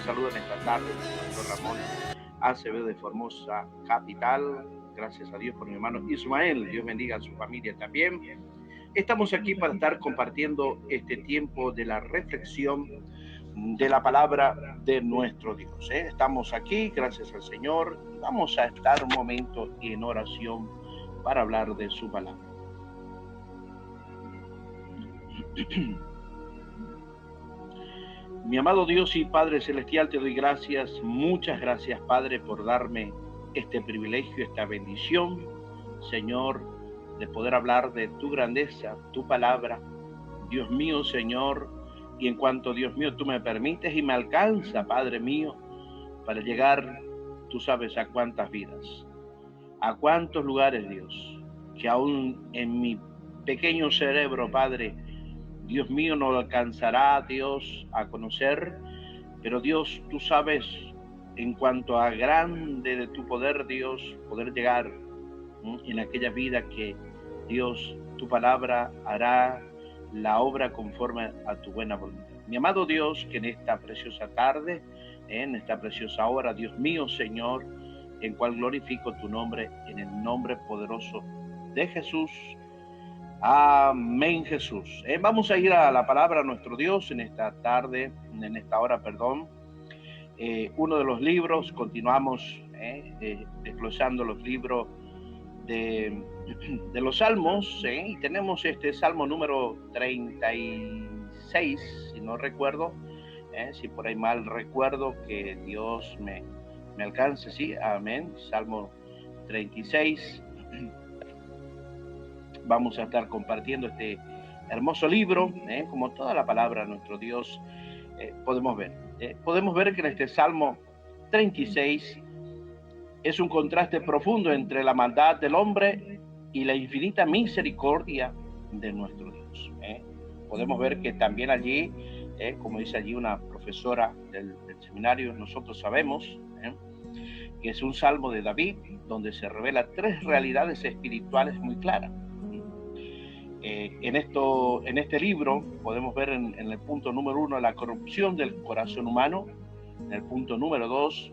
saludo en esta tarde, Pastor Ramón Acevedo de Formosa Capital. Gracias a Dios por mi hermano Ismael. Dios bendiga a su familia también. Estamos aquí para estar compartiendo este tiempo de la reflexión de la palabra de nuestro Dios. Estamos aquí, gracias al Señor. Vamos a estar un momento en oración para hablar de su palabra. Mi amado Dios y Padre Celestial, te doy gracias, muchas gracias, Padre, por darme este privilegio, esta bendición, Señor, de poder hablar de tu grandeza, tu palabra. Dios mío, Señor, y en cuanto, Dios mío, tú me permites y me alcanza, Padre mío, para llegar, tú sabes a cuántas vidas, a cuántos lugares, Dios, que aún en mi pequeño cerebro, Padre, Dios mío, no alcanzará, Dios, a conocer, pero Dios, tú sabes, en cuanto a grande de tu poder, Dios, poder llegar en aquella vida que, Dios, tu palabra hará la obra conforme a tu buena voluntad. Mi amado Dios, que en esta preciosa tarde, en esta preciosa hora, Dios mío, Señor, en cual glorifico tu nombre, en el nombre poderoso de Jesús. Amén, Jesús. Vamos a ir a la palabra de nuestro Dios en esta tarde, en esta hora, perdón. Uno de los libros, continuamos desglosando los libros de los Salmos, y tenemos este Salmo número 36, si no recuerdo, si por ahí mal recuerdo, que Dios me alcance, sí, amén, Salmo 36. Vamos a estar compartiendo este hermoso libro, como toda la palabra de nuestro Dios, podemos ver. Podemos ver que en este Salmo 36 es un contraste profundo entre la maldad del hombre y la infinita misericordia de nuestro Dios. Podemos ver que también allí, como dice allí una profesora del seminario, nosotros sabemos que es un salmo de David, donde se revela tres realidades espirituales muy claras. En este libro podemos ver en el punto número 1 la corrupción del corazón humano. En el punto número 2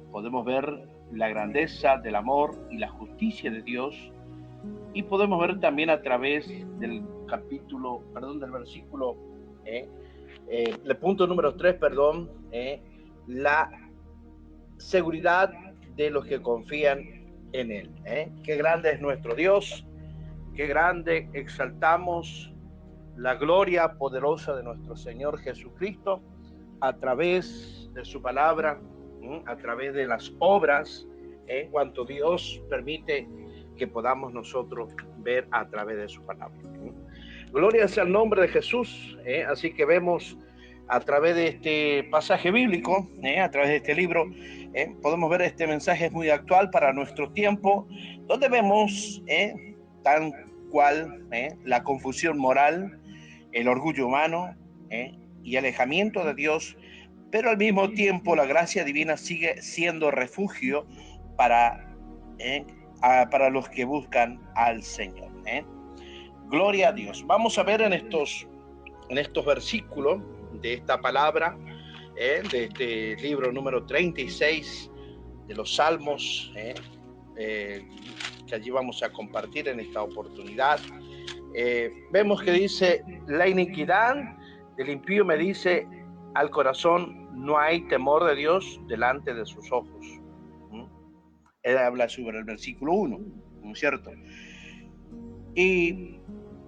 podemos ver la grandeza del amor y la justicia de Dios, y podemos ver también a través del versículo, el punto número 3, la seguridad de los que confían en Él. Qué grande es nuestro Dios, qué grande exaltamos la gloria poderosa de nuestro Señor Jesucristo a través de su palabra, a través de las obras, cuanto Dios permite que podamos nosotros ver a través de su palabra. Gloria sea el nombre de Jesús. Así que vemos a través de este pasaje bíblico, a través de este libro, podemos ver este mensaje muy actual para nuestro tiempo, donde vemos tal cual la confusión moral, el orgullo humano y alejamiento de Dios, pero al mismo tiempo la gracia divina sigue siendo refugio para los que buscan al Señor. Gloria a Dios. Vamos a ver en estos versículos de esta palabra, de este libro número 36 de los Salmos, que allí vamos a compartir en esta oportunidad. Vemos que dice: la iniquidad del impío me dice al corazón, no hay temor de Dios delante de sus ojos. Él habla sobre el versículo 1, ¿no es cierto? Y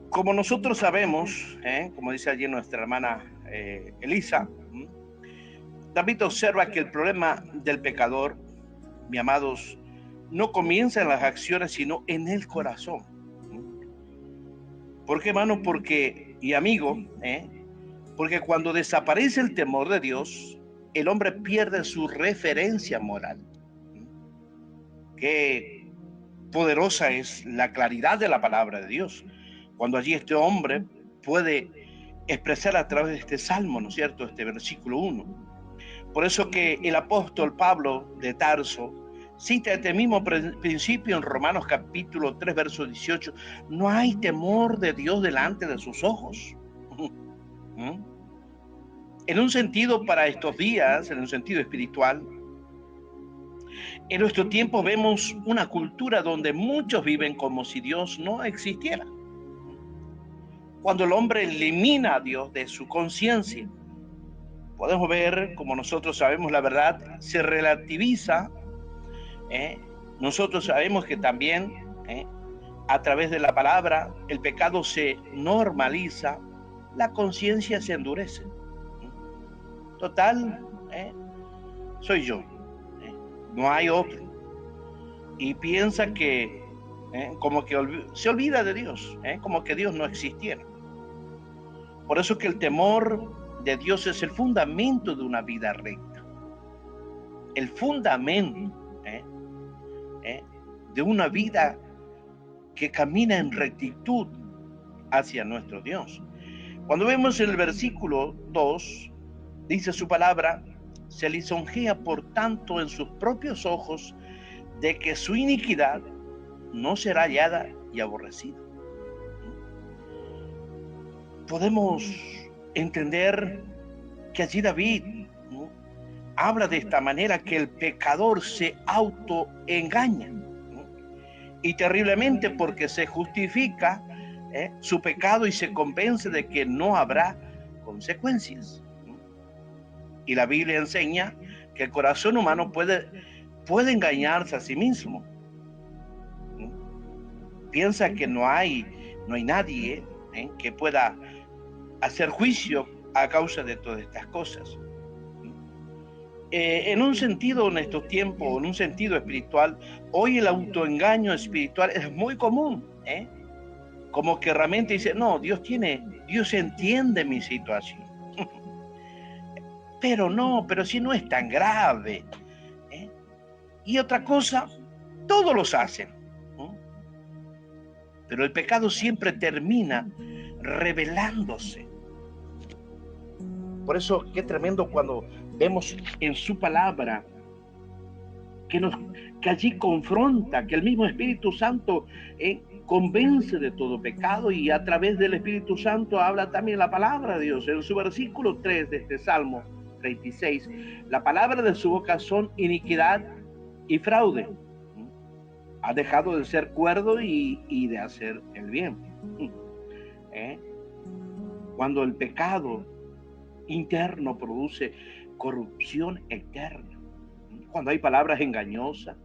como nosotros sabemos, como dice allí nuestra hermana Elisa, David observa que el problema del pecador, mis amados, no comienza en las acciones, sino en el corazón. ¿Por qué, hermano? Porque cuando desaparece el temor de Dios, el hombre pierde su referencia moral. Qué poderosa es la claridad de la palabra de Dios, cuando allí este hombre puede expresar a través de este salmo, ¿no es cierto?, este versículo 1. Por eso que el apóstol Pablo de Tarso cita este mismo principio en Romanos capítulo 3, verso 18. No hay temor de Dios delante de sus ojos. En un sentido, para estos días, en un sentido espiritual, en nuestro tiempo vemos una cultura donde muchos viven como si Dios no existiera. Cuando el hombre elimina a Dios de su conciencia, podemos ver, como nosotros sabemos la verdad, se relativiza. Nosotros sabemos que también a través de la palabra el pecado se normaliza, la conciencia se endurece. Total, soy yo, no hay otro. Y piensa que como que se olvida de Dios, como que Dios no existiera. Por eso que el temor de Dios es el fundamento de una vida recta. El fundamento de una vida que camina en rectitud hacia nuestro Dios. Cuando vemos en el versículo 2, dice su palabra, se lisonjea por tanto en sus propios ojos de que su iniquidad no será hallada y aborrecida. Podemos entender que allí David, ¿no?, habla de esta manera, que el pecador se autoengaña, ¿no?, y terriblemente, porque se justifica su pecado y se convence de que no habrá consecuencias, ¿no? Y la Biblia enseña que el corazón humano puede engañarse a sí mismo, ¿no? Piensa que no hay nadie que pueda hacer juicio a causa de todas estas cosas. En un sentido, en estos tiempos, en un sentido espiritual, hoy el autoengaño espiritual es muy común, como que realmente dice, no, Dios entiende mi situación. Pero si no es tan grave. Y otra cosa, todos los hacen. Pero el pecado siempre termina revelándose. Por eso, qué tremendo cuando vemos en su palabra que allí confronta, que el mismo Espíritu Santo convence de todo pecado, y a través del Espíritu Santo habla también la palabra de Dios. En su versículo 3 de este Salmo 36, la palabra de su boca son iniquidad y fraude. Ha dejado de ser cuerdo y de hacer el bien. Cuando el pecado interno produce corrupción eterna, cuando hay palabras engañosas,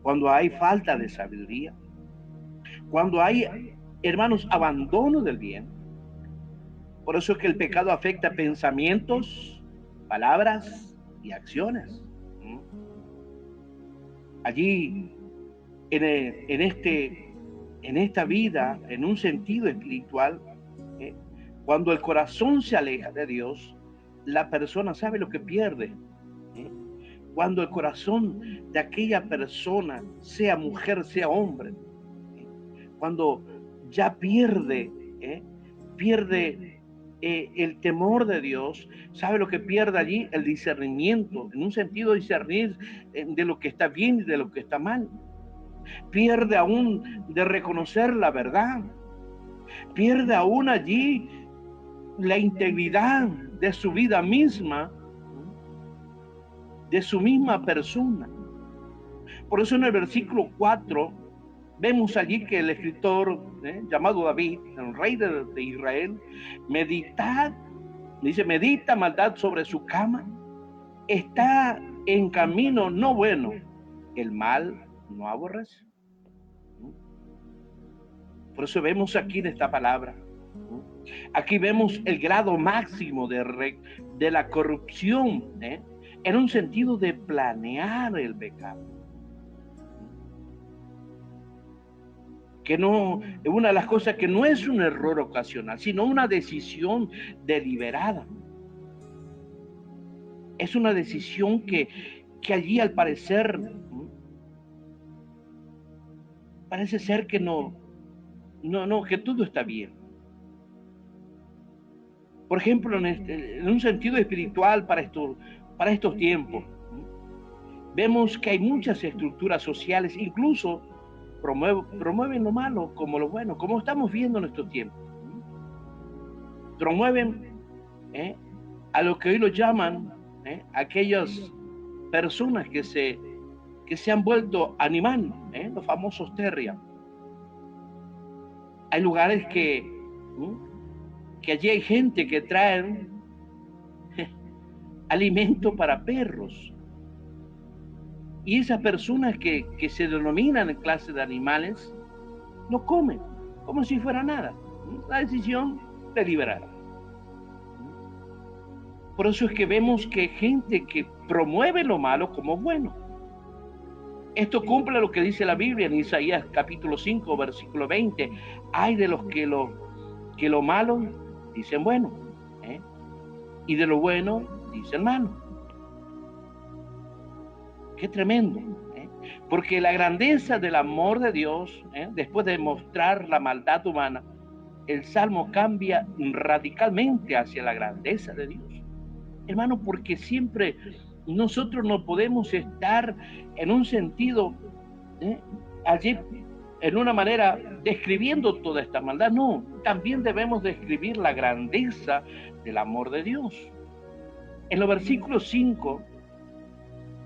cuando hay falta de sabiduría, cuando hay, hermanos, abandono del bien. Por eso es que el pecado afecta pensamientos, palabras y acciones. Allí, en esta vida, en un sentido espiritual, cuando el corazón se aleja de Dios, la persona sabe lo que pierde. Cuando el corazón de aquella persona, sea mujer, sea hombre, cuando ya pierde el temor de Dios, sabe lo que pierde allí, el discernimiento, en un sentido discernir de lo que está bien y de lo que está mal. Pierde aún de reconocer la verdad. Pierde aún allí la integridad de su vida misma, de su misma persona. Por eso en el versículo 4 vemos allí que el escritor llamado David, el rey de Israel, medita maldad sobre su cama, está en camino no bueno, el mal no aborrece. Por eso vemos aquí en esta palabra, aquí vemos el grado máximo de la corrupción, en un sentido de planear el pecado. Que no, una de las cosas que no es un error ocasional, sino una decisión deliberada. Es una decisión que allí al parecer parece ser que no, que todo está bien. Por ejemplo, en un sentido espiritual para estos tiempos, vemos que hay muchas estructuras sociales, incluso promueven lo malo como lo bueno, como estamos viendo en estos tiempos. Promueven a lo que hoy lo llaman aquellas personas que se han vuelto animal, los famosos terrier. Hay lugares que allí hay gente que traen alimento para perros. Y esas personas que se denominan clase de animales, no comen, como si fuera nada. La decisión deliberada. Por eso es que vemos que hay gente que promueve lo malo como bueno. Esto cumple lo que dice la Biblia en Isaías capítulo 5, versículo 20. Hay de los que lo malo dicen bueno, y de lo bueno dicen malo. Qué tremendo, porque la grandeza del amor de Dios, después de mostrar la maldad humana, el Salmo cambia radicalmente hacia la grandeza de Dios. Hermano, porque siempre nosotros no podemos estar en un sentido, allí en una manera describiendo toda esta maldad. No, también debemos describir la grandeza del amor de Dios. En los versículos 5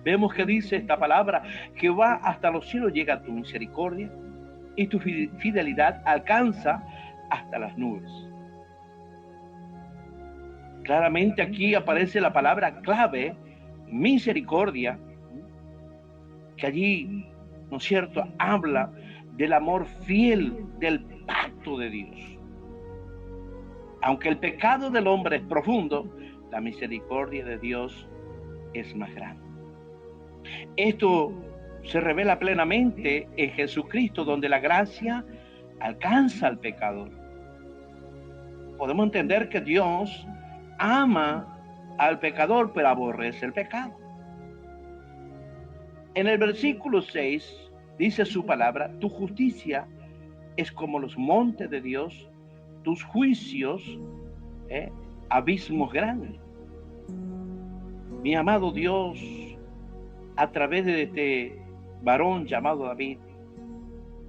vemos que dice esta palabra: Jehová, hasta los cielos llega tu misericordia y tu fidelidad alcanza hasta las nubes. Claramente aquí aparece la palabra clave, misericordia, que allí, ¿no es cierto?, habla del amor fiel, del pacto de Dios. Aunque el pecado del hombre es profundo, la misericordia de Dios es más grande. Esto se revela plenamente en Jesucristo, donde la gracia alcanza al pecador. Podemos entender que Dios ama al pecador, pero aborrece el pecado. En el versículo 6 dice su palabra: tu justicia es como los montes de Dios, tus juicios, abismos grandes. Mi amado Dios, a través de este varón llamado David,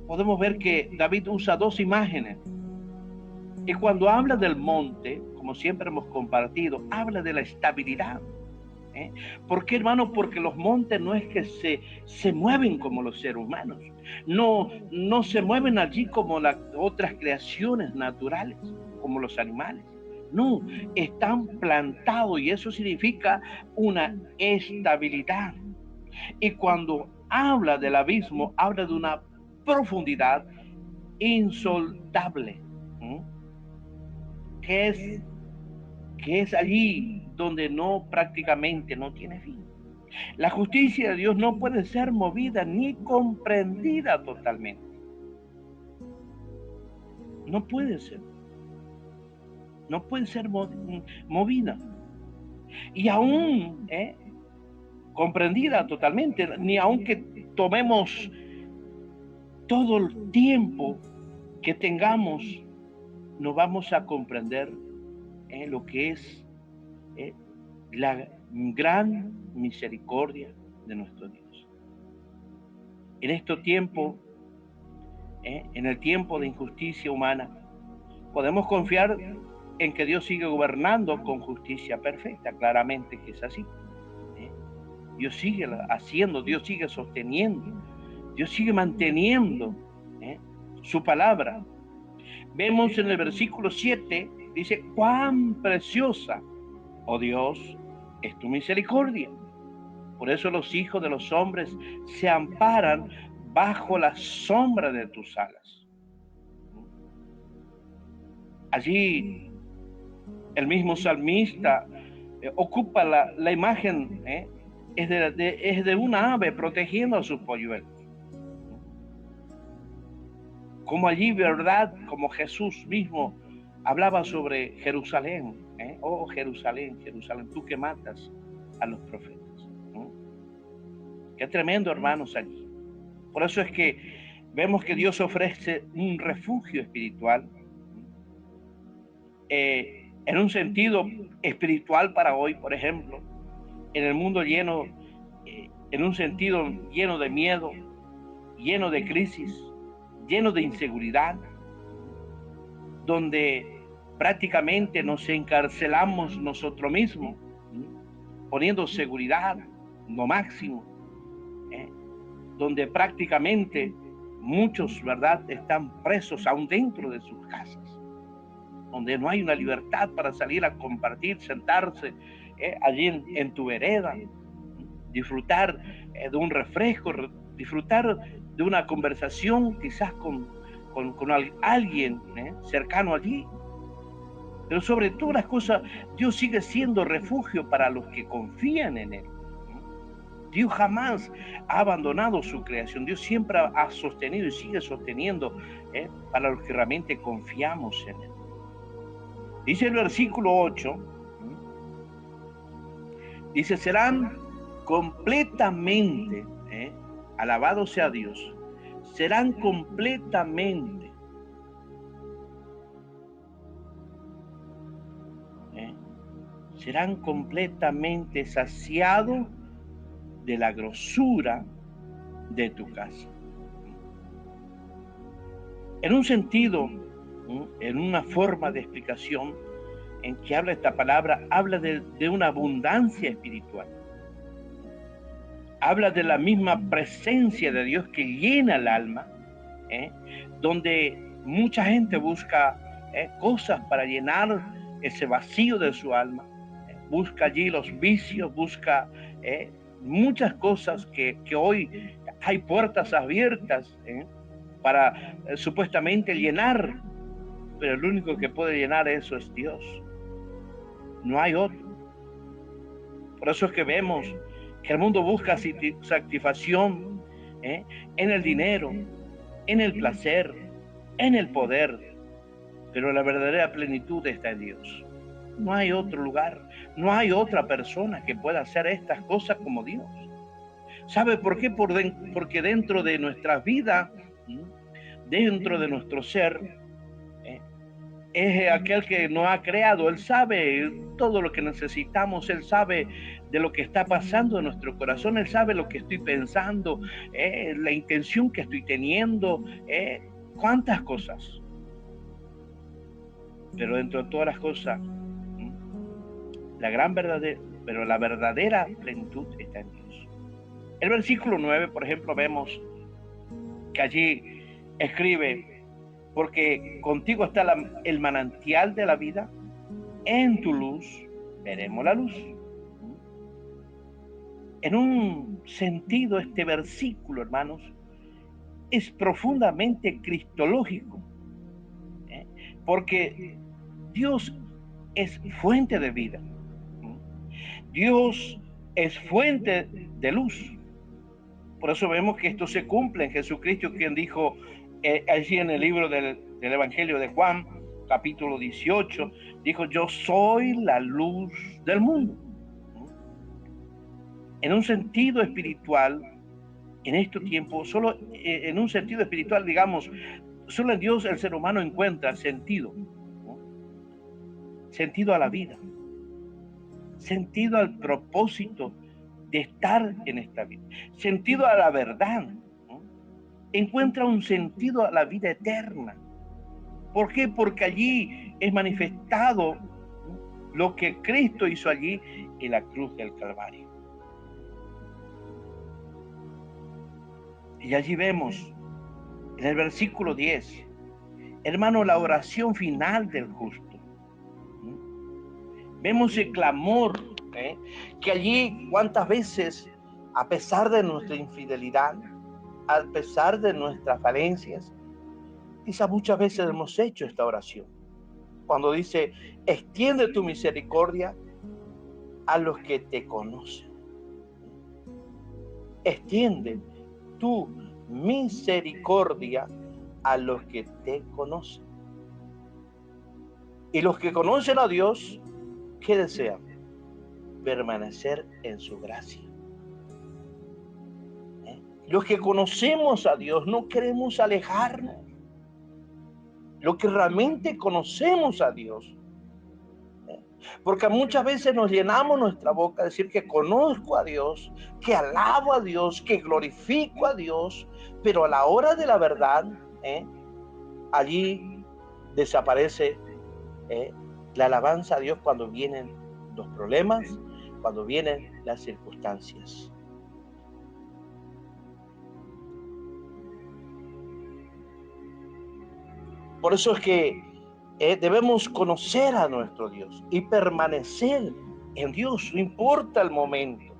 podemos ver que David usa dos imágenes. Y cuando habla del monte, como siempre hemos compartido, habla de la estabilidad. ¿Por qué, hermano? Porque los montes no es que se mueven como los seres humanos. No se mueven allí como las otras creaciones naturales, como los animales. No, están plantados, y eso significa una estabilidad. Y cuando habla del abismo, habla de una profundidad insondable, que es allí donde prácticamente no tiene fin. La justicia de Dios no puede ser movida ni comprendida totalmente. No puede ser. No puede ser movida. Y aún comprendida totalmente, ni aunque tomemos todo el tiempo que tengamos, no vamos a comprender lo que es la gran misericordia de nuestro Dios. En este tiempo, en el tiempo de injusticia humana, podemos confiar en que Dios sigue gobernando con justicia perfecta. Claramente que es así. Dios sigue haciendo, Dios sigue sosteniendo, Dios sigue manteniendo su palabra. Vemos en el versículo 7, dice: cuán preciosa, oh Dios, es tu misericordia. Por eso los hijos de los hombres se amparan bajo la sombra de tus alas. Allí el mismo salmista ocupa la imagen, es de una ave protegiendo a sus polluelos. Como allí, ¿verdad? Como Jesús mismo hablaba sobre Jerusalén. Oh, Jerusalén, Jerusalén, tú que matas a los profetas. Qué tremendo, hermanos, allí. Por eso es que vemos que Dios ofrece un refugio espiritual, en un sentido espiritual para hoy, por ejemplo, en el mundo lleno, en un sentido lleno de miedo, lleno de crisis, lleno de inseguridad, donde prácticamente nos encarcelamos nosotros mismos, poniendo seguridad lo máximo, donde prácticamente muchos, ¿verdad?, están presos aún dentro de sus casas, donde no hay una libertad para salir a compartir, sentarse allí en tu vereda, disfrutar de un refresco, disfrutar de una conversación quizás con alguien cercano allí. Pero sobre todas las cosas, Dios sigue siendo refugio para los que confían en Él. Dios jamás ha abandonado su creación. Dios siempre ha sostenido y sigue sosteniendo para los que realmente confiamos en Él. Dice el versículo 8, dice, serán completamente, alabado sea Dios, serán completamente serán completamente saciados de la grosura de tu casa. En un sentido, en una forma de explicación en que habla esta palabra, habla de una abundancia espiritual. Habla de la misma presencia de Dios que llena el alma, donde mucha gente busca cosas para llenar ese vacío de su alma. Busca allí los vicios, busca muchas cosas que hoy hay puertas abiertas para supuestamente llenar, pero el único que puede llenar eso es Dios. No hay otro. Por eso es que vemos que el mundo busca satisfacción en el dinero, en el placer, en el poder, pero la verdadera plenitud está en Dios. No hay otro lugar, no hay otra persona que pueda hacer estas cosas como Dios. ¿Sabe por qué? Porque dentro de nuestra vida, dentro de nuestro ser, es aquel que nos ha creado. Él sabe todo lo que necesitamos, Él sabe de lo que está pasando en nuestro corazón, Él sabe lo que estoy pensando, la intención que estoy teniendo, cuántas cosas. Pero dentro de todas las cosas, la verdadera plenitud está en Dios. El versículo 9, por ejemplo, vemos que allí escribe, porque contigo está el manantial de la vida, en tu luz veremos la luz. En un sentido, este versículo, hermanos, es profundamente cristológico, porque Dios es fuente de vida. Dios es fuente de luz. Por eso vemos que esto se cumple en Jesucristo, quien dijo allí en el libro del Evangelio de Juan, capítulo 18, dijo, yo soy la luz del mundo. En un sentido espiritual, en estos tiempos, solo en un sentido espiritual, digamos, solo en Dios el ser humano encuentra sentido, sentido a la vida, sentido al propósito de estar en esta vida, sentido a la verdad, encuentra un sentido a la vida eterna. ¿Por qué? Porque allí es manifestado lo que Cristo hizo allí en la cruz del Calvario. Y allí vemos en el versículo 10, hermano, la oración final del justo. Vemos el clamor, que allí cuántas veces, a pesar de nuestra infidelidad, a pesar de nuestras falencias, quizás muchas veces hemos hecho esta oración. Cuando dice, extiende tu misericordia a los que te conocen. Extiende tu misericordia a los que te conocen. Y los que conocen a Dios, ¿qué desean? Permanecer en su gracia. Los que conocemos a Dios no queremos alejarnos. Los que realmente conocemos a Dios. Porque muchas veces nos llenamos nuestra boca de decir que conozco a Dios, que alabo a Dios, que glorifico a Dios, pero a la hora de la verdad, allí desaparece la alabanza a Dios cuando vienen los problemas, cuando vienen las circunstancias. Por eso es que debemos conocer a nuestro Dios y permanecer en Dios, no importa el momento.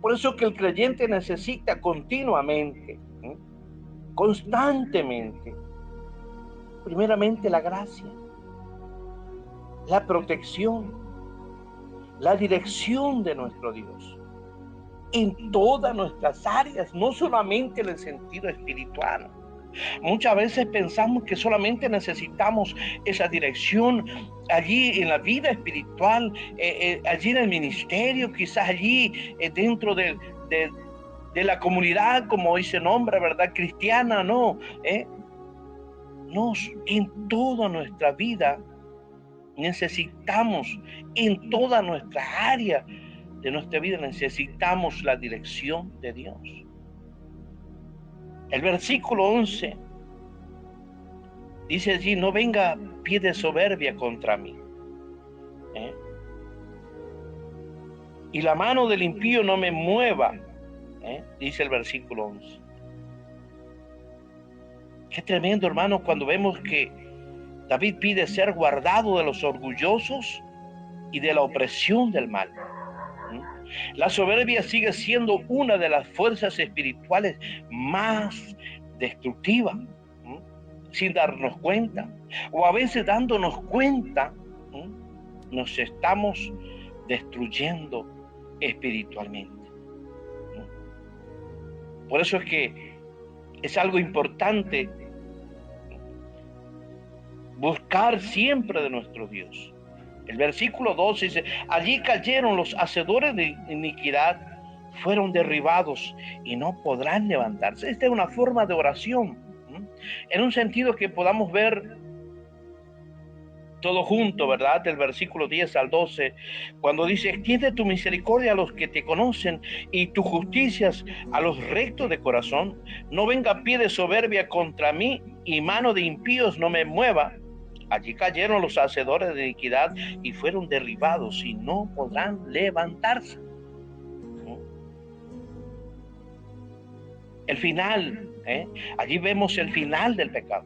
Por eso que el creyente necesita continuamente, constantemente, primeramente la gracia, la protección, la dirección de nuestro Dios en todas nuestras áreas, no solamente en el sentido espiritual. Muchas veces pensamos que solamente necesitamos esa dirección allí en la vida espiritual, allí en el ministerio, quizás allí dentro de la comunidad, como hoy se nombra, ¿verdad? Cristiana, no. En toda nuestra vida necesitamos, en toda nuestra área de nuestra vida necesitamos la dirección de Dios. El versículo 11 dice allí: no venga pie de soberbia contra mí, y la mano del impío no me mueva, dice el versículo 11. Qué tremendo, hermano, cuando vemos que David pide ser guardado de los orgullosos y de la opresión del mal. La soberbia sigue siendo una de las fuerzas espirituales más destructivas, sin darnos cuenta, o a veces dándonos cuenta, nos estamos destruyendo espiritualmente. Por eso es que es algo importante buscar siempre de nuestro Dios. El versículo 12 dice: allí cayeron los hacedores de iniquidad, fueron derribados y no podrán levantarse. Esta es una forma de oración, en un sentido que podamos ver todo junto, ¿verdad? Del versículo 10 al 12, cuando dice: extiende tu misericordia a los que te conocen y tus justicias a los rectos de corazón. No venga pie de soberbia contra mí y mano de impíos no me mueva. Allí cayeron los hacedores de iniquidad y fueron derribados y no podrán levantarse. El final, allí vemos el final del pecado.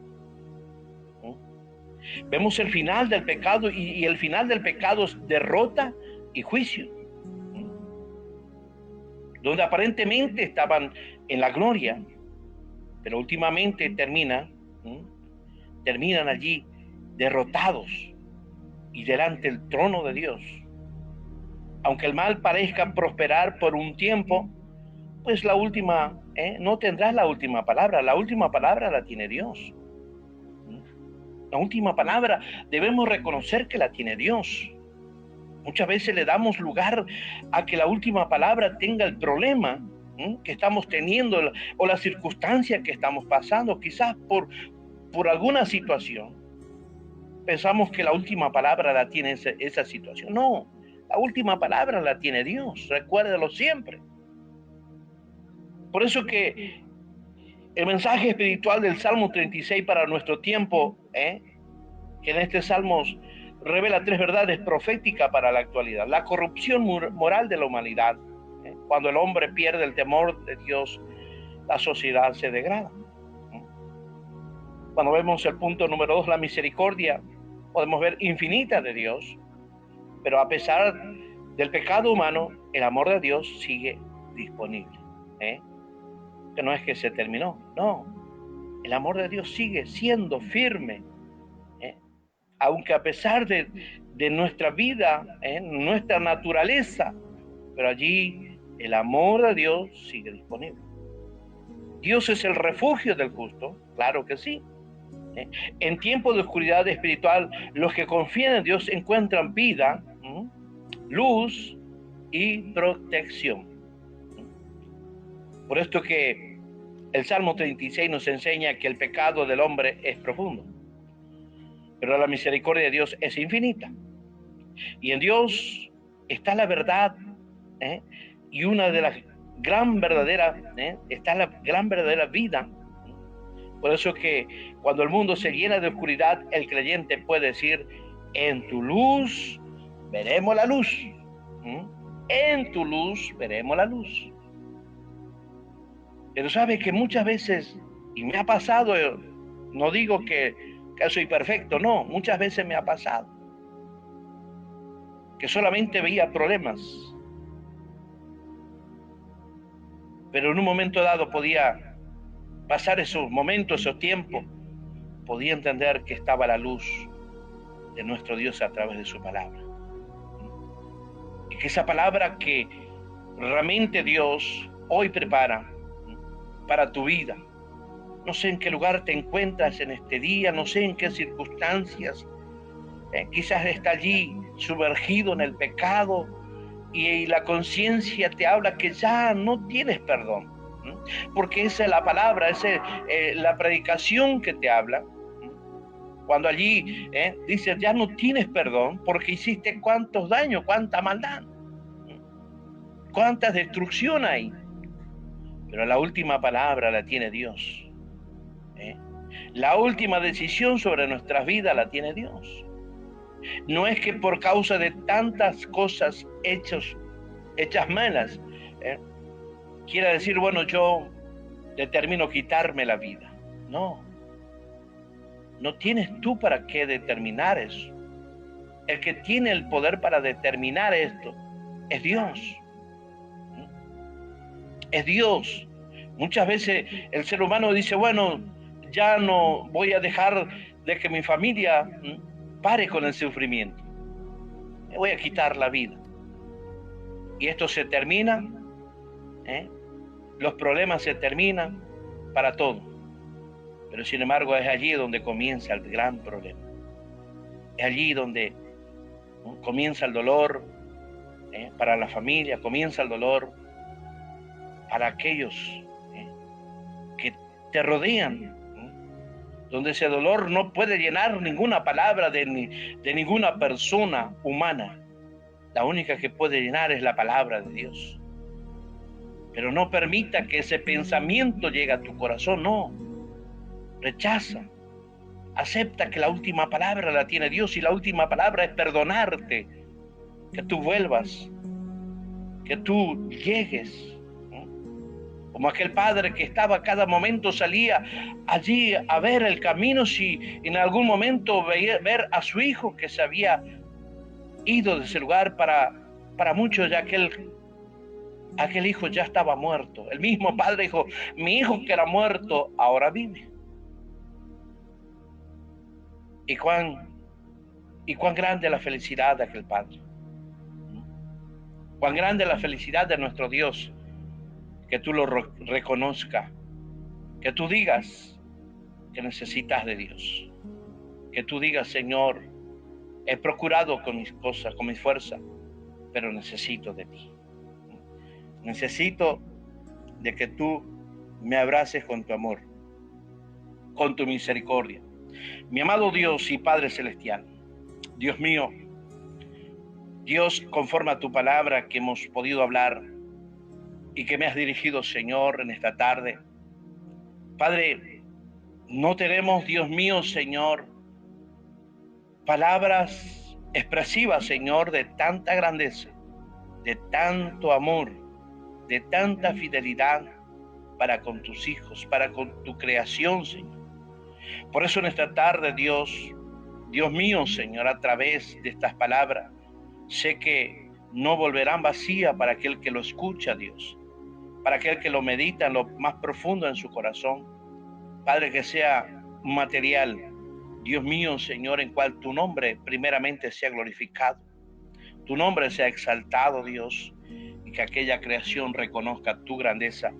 Vemos el final del pecado y el final del pecado es derrota y juicio. Donde aparentemente estaban en la gloria, pero últimamente terminan allí derrotados y delante del trono de Dios. Aunque el mal parezca prosperar por un tiempo, pues la última, no tendrás la última palabra. La última palabra la tiene Dios. La última palabra debemos reconocer que la tiene Dios. Muchas veces le damos lugar a que la última palabra tenga el problema que estamos teniendo o la circunstancia que estamos pasando, quizás por alguna situación. Pensamos que la última palabra la tiene esa situación. No, la última palabra la tiene Dios. Recuérdalo siempre. Por eso que el mensaje espiritual del Salmo 36 para nuestro tiempo, que en este Salmo revela 3 verdades proféticas para la actualidad. La corrupción moral de la humanidad. Cuando el hombre pierde el temor de Dios, la sociedad se degrada. Cuando vemos el punto número 2, la misericordia, podemos ver infinita de Dios, pero a pesar del pecado humano, el amor de Dios sigue disponible. Que no es que se terminó, no. El amor de Dios sigue siendo firme, aunque a pesar de nuestra vida, nuestra naturaleza, pero allí el amor de Dios sigue disponible. Dios es el refugio del justo, claro que sí. En tiempos de oscuridad espiritual, los que confían en Dios encuentran vida, luz y protección. Por esto que el Salmo 36 nos enseña que el pecado del hombre es profundo, pero la misericordia de Dios es infinita. Y en Dios está la verdad, y una de las gran verdaderas, está la gran verdadera vida, Por eso que cuando el mundo se llena de oscuridad, el creyente puede decir, en tu luz veremos la luz. En tu luz veremos la luz. Pero sabe que muchas veces, y me ha pasado, no digo que soy perfecto, no, muchas veces me ha pasado, que solamente veía problemas, pero en un momento dado podía pasar esos momentos, esos tiempos, podía entender que estaba la luz de nuestro Dios a través de su palabra. Y que esa palabra que realmente Dios hoy prepara para tu vida. No sé en qué lugar te encuentras en este día, no sé en qué circunstancias. Quizás está allí sumergido en el pecado y la conciencia te habla que ya no tienes perdón. Porque esa es la palabra, esa es la predicación que te habla. Cuando allí dice, ya no tienes perdón porque hiciste cuántos daños, cuánta maldad, cuánta destrucción hay. Pero la última palabra la tiene Dios. La última decisión sobre nuestras vidas la tiene Dios. No es que por causa de tantas cosas hechas malas, quiera decir, bueno, yo determino quitarme la vida. No. No tienes tú para qué determinar eso. El que tiene el poder para determinar esto es Dios. Es Dios. Muchas veces el ser humano dice, bueno, ya no voy a dejar de que mi familia pare con el sufrimiento. Me voy a quitar la vida. Y esto se termina, los problemas se terminan para todo. Pero sin embargo es allí donde comienza el gran problema. Es allí donde comienza el dolor para la familia, comienza el dolor para aquellos que te rodean, donde ese dolor no puede llenar ninguna palabra de ninguna persona humana. La única que puede llenar es la palabra de Dios. Pero no permita que ese pensamiento llegue a tu corazón, no. Rechaza, acepta que la última palabra la tiene Dios y la última palabra es perdonarte, que tú vuelvas, que tú llegues. Como aquel padre que estaba cada momento, salía allí a ver el camino, si en algún momento ver a su hijo que se había ido de ese lugar. Para muchos ya aquel hijo ya estaba muerto. El mismo padre dijo, mi hijo que era muerto ahora vive. Y cuán grande es la felicidad de aquel padre. Cuán grande es la felicidad de nuestro Dios, que tú lo reconozcas, que tú digas que necesitas de Dios, que tú digas, Señor, he procurado con mis cosas, con mis fuerzas, pero necesito de ti. Necesito de que tú me abraces con tu amor, con tu misericordia. Mi amado Dios y Padre Celestial, Dios mío, Dios, conforme a tu palabra que hemos podido hablar y que me has dirigido, Señor, en esta tarde. Padre, no tenemos, Dios mío, Señor, palabras expresivas, Señor, de tanta grandeza, de tanto amor, de tanta fidelidad para con tus hijos, para con tu creación, Señor. Por eso en esta tarde, Dios mío, Señor, a través de estas palabras, sé que no volverán vacías para aquel que lo escucha, Dios, para aquel que lo medita en lo más profundo en su corazón. Padre, que sea material, Dios mío, Señor, en cual tu nombre primeramente sea glorificado, tu nombre sea exaltado, Dios, y que aquella creación reconozca tu grandeza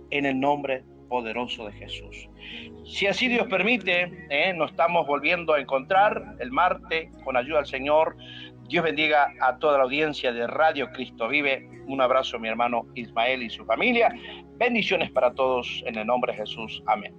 en el nombre poderoso de Jesús. Si así Dios permite, nos estamos volviendo a encontrar el martes con ayuda del Señor. Dios bendiga a toda la audiencia de Radio Cristo Vive. Un abrazo a mi hermano Ismael y su familia. Bendiciones para todos en el nombre de Jesús. Amén.